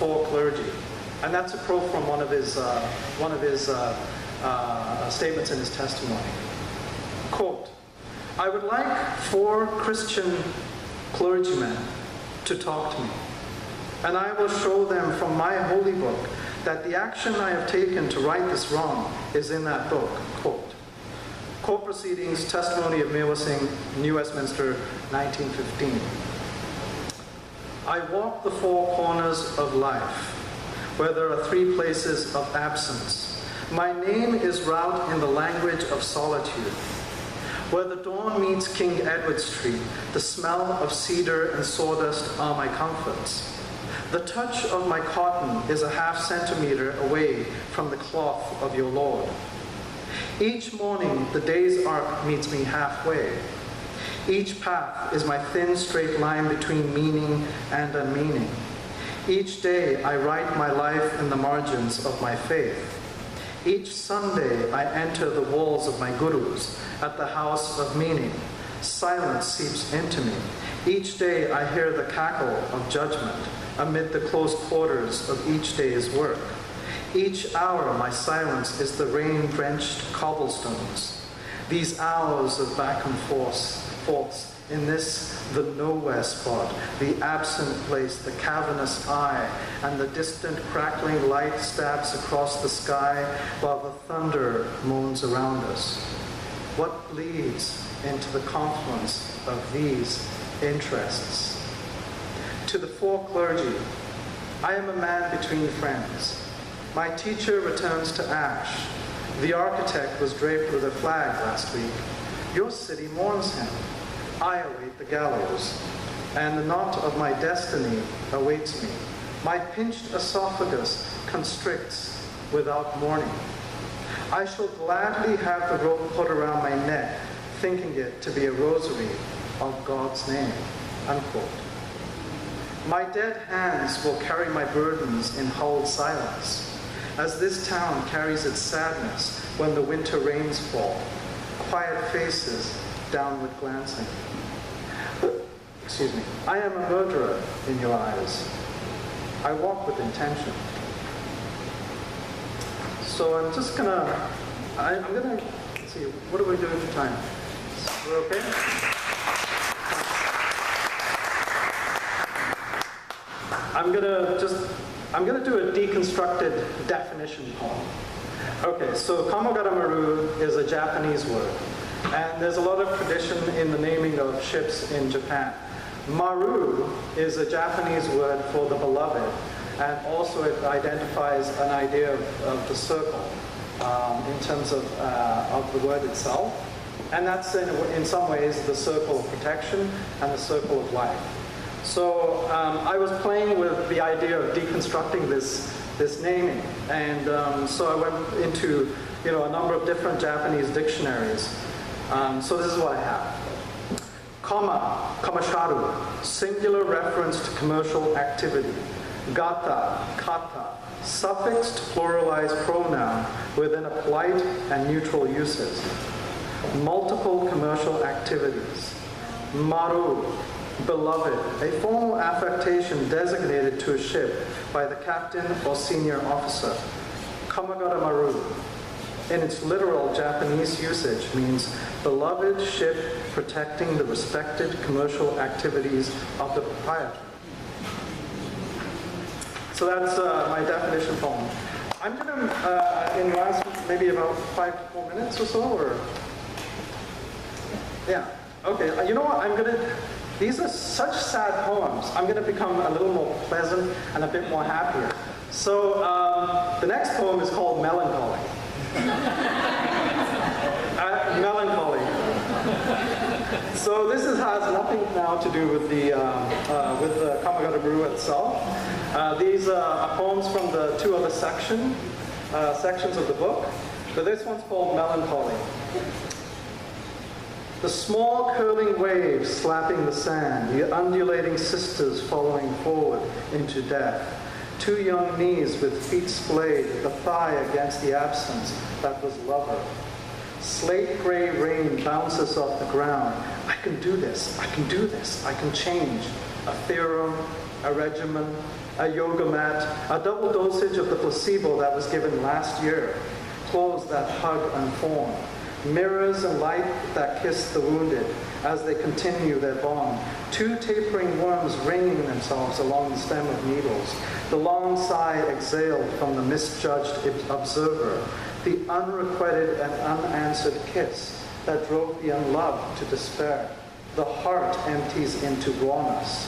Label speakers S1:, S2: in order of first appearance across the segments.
S1: four clergy. And that's a quote from one of his statements in his testimony. Quote, "I would like four Christian clergymen to talk to me, and I will show them from my holy book that the action I have taken to right this wrong is in that book." Quote. Court Proceedings, Testimony of Mewa Singh, New Westminster, 1915. "I walk the four corners of life, where there are three places of absence. My name is wrought in the language of solitude. Where the dawn meets King Edward Street, the smell of cedar and sawdust are my comforts. The touch of my cotton is a half-centimeter away from the cloth of your Lord. Each morning the day's arc meets me halfway. Each path is my thin straight line between meaning and unmeaning. Each day I write my life in the margins of my faith. Each Sunday I enter the walls of my gurus at the house of meaning. Silence seeps into me. Each day I hear the cackle of judgment amid the close quarters of each day's work. Each hour my silence is the rain-drenched cobblestones. These hours of back and forth in this, the nowhere spot, the absent place, the cavernous eye, and the distant crackling light stabs across the sky while the thunder moans around us. What bleeds into the confluence of these interests? To the four clergy, I am a man between friends. My teacher returns to ash. The architect was draped with a flag last week. Your city mourns him. I await the gallows, and the knot of my destiny awaits me. My pinched esophagus constricts without mourning. I shall gladly have the rope put around my neck, thinking it to be a rosary of God's name." Unquote. "My dead hands will carry my burdens in hulled silence, as this town carries its sadness when the winter rains fall. Quiet faces downward glancing. Excuse me. I am a murderer in your eyes. I walk with intention." So I'm just gonna, let's see, what are we doing for time? We're okay? I'm gonna do a deconstructed definition poem. Okay, so Kamogara Maru is a Japanese word. And there's a lot of tradition in the naming of ships in Japan. Maru is a Japanese word for the beloved, and also it identifies an idea of the circle in terms of the word itself. And that's in some ways the circle of protection and the circle of life. So I was playing with the idea of deconstructing this naming, and so I went into a number of different Japanese dictionaries. So this is what I have. Kama, kamasharu, singular reference to commercial activity. Gata, kata, suffixed pluralized pronoun within a polite and neutral uses. Multiple commercial activities. Maru, beloved, a formal affectation designated to a ship by the captain or senior officer. Kamagara Maru, in its literal Japanese usage, means beloved ship protecting the respected commercial activities of the proprietor. So that's my definition poem. I'm going to, in the last maybe about 5 to 4 minutes or so, or... Yeah, okay, you know what, these are such sad poems, I'm going to become a little more pleasant and a bit more happier. So the next poem is called Melancholy. Melancholy. So this has nothing now to do with the Kamagata Maru itself. These are poems from the two other sections of the book, but this one's called Melancholy. The small curling waves slapping the sand, the undulating sisters following forward into death. Two young knees with feet splayed, the thigh against the absence that was lover. Slate gray rain bounces off the ground. I can do this, I can do this, I can change. A theorem, a regimen, a yoga mat, a double dosage of the placebo that was given last year, clothes that hug and form, mirrors and light that kiss the wounded as they continue their bond, 2 tapering worms wringing themselves along the stem of needles, the long sigh exhaled from the misjudged observer, the unrequited and unanswered kiss that drove the unloved to despair. The heart empties into rawness.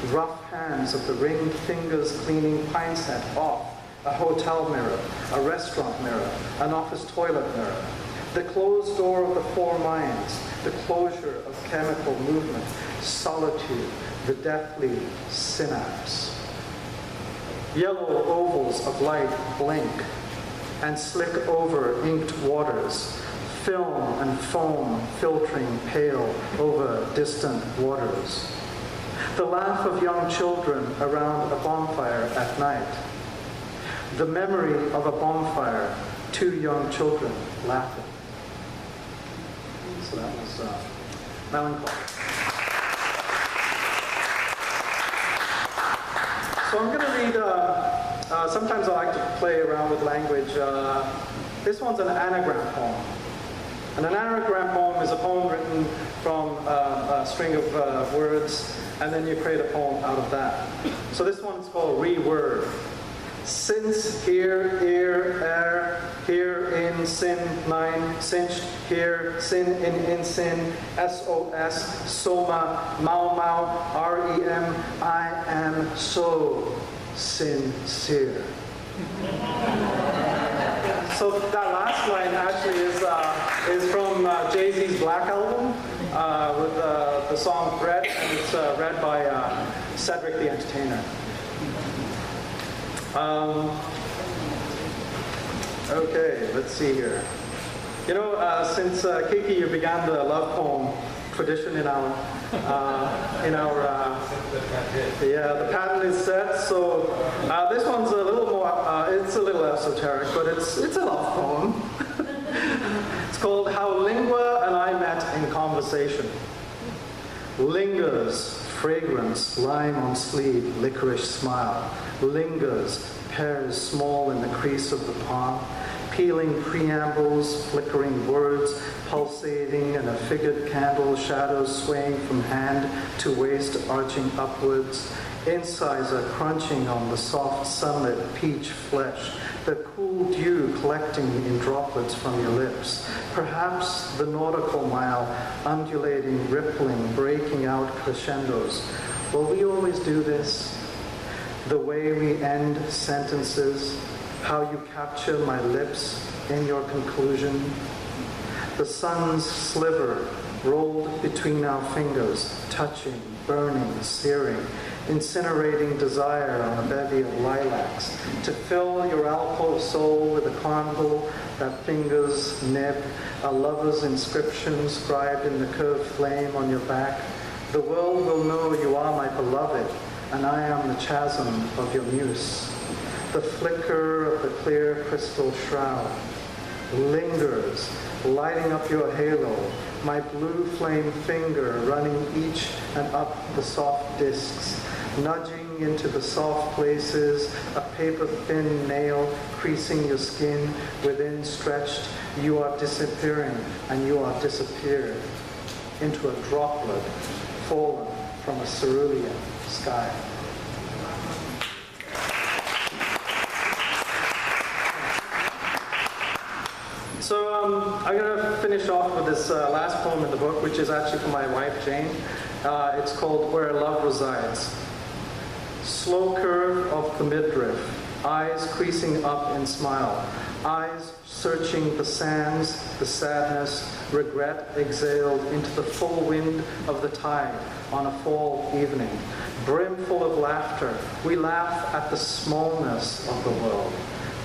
S1: Rough hands of the ringed fingers cleaning pine scent off a hotel mirror, a restaurant mirror, an office toilet mirror. The closed door of the 4 minds, the closure of chemical movement, solitude, the deathly synapse. Yellow ovals of light blink and slick over inked waters, film and foam filtering pale over distant waters. The laugh of young children around a bonfire at night. The memory of a bonfire, 2 young children laughing. So that was melancholy. So I'm going to read, sometimes I like to play around with language. This one's an anagram poem. And an anagram poem is a poem written from a string of words, and then you create a poem out of that. So this one's called Reword. Since, here, here, in, sin, 9, cinched, here, sin, in, sin, SOS, soma, mau, REM, I am so sincere. So that last line actually is from Jay-Z's Black Album with the song Bread, and it's read by Cedric the Entertainer. Okay, let's see here. You know, since Kiki, you began the love poem tradition in our the pattern is set. So this one's a little more. It's a little esoteric, but it's a love poem. It's called How Lingua and I Met in Conversation. Lingers, fragrance, lime on sleeve, licorice smile. Lingers, pears small in the crease of the palm, peeling preambles, flickering words, pulsating in a figured candle, shadows swaying from hand to waist, arching upwards, incisor crunching on the soft sunlit peach flesh, the cool dew collecting in droplets from your lips, perhaps the nautical mile, undulating, rippling, breaking out crescendos. Will we always do this? The way we end sentences, how you capture my lips in your conclusion. The sun's sliver rolled between our fingers, touching, burning, searing, incinerating desire on a bevy of lilacs, to fill your alcove soul with a carnival that fingers nib, a lover's inscription inscribed in the curved flame on your back. The world will know you are my beloved, and I am the chasm of your muse. The flicker of the clear crystal shroud lingers, lighting up your halo, my blue flame finger running each and up the soft discs, nudging into the soft places, a paper-thin nail creasing your skin, within stretched, you are disappearing, and you are disappeared into a droplet fallen from a cerulean sky. So I'm going to finish off with this last poem in the book, which is actually from my wife, Jane. It's called Where Love Resides. Slow curve of the midriff, eyes creasing up in smile, eyes searching the sands, the sadness, regret exhaled into the full wind of the tide on a fall evening. Brimful of laughter, we laugh at the smallness of the world.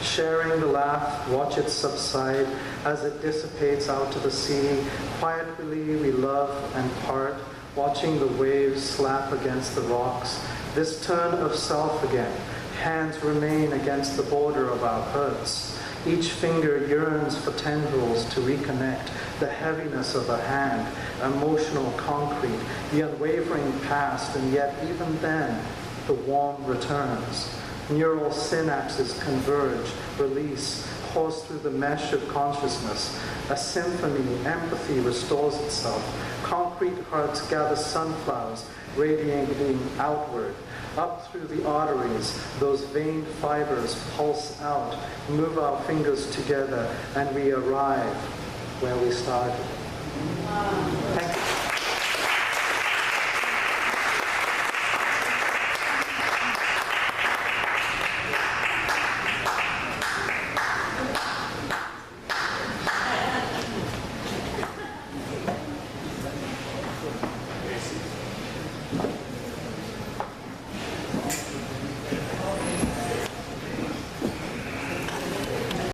S1: Sharing the laugh, watch it subside as it dissipates out to the sea. Quietly we love and part, watching the waves slap against the rocks. This turn of self again, hands remain against the border of our hurts. Each finger yearns for tendrils to reconnect, the heaviness of a hand, emotional concrete, the unwavering past, and yet even then, the warmth returns. Neural synapses converge, release, pulse through the mesh of consciousness. A symphony, empathy restores itself. Concrete hearts gather sunflowers, radiating outward. Up through the arteries, those veined fibers pulse out, move our fingers together, and we arrive where we started. Thank you.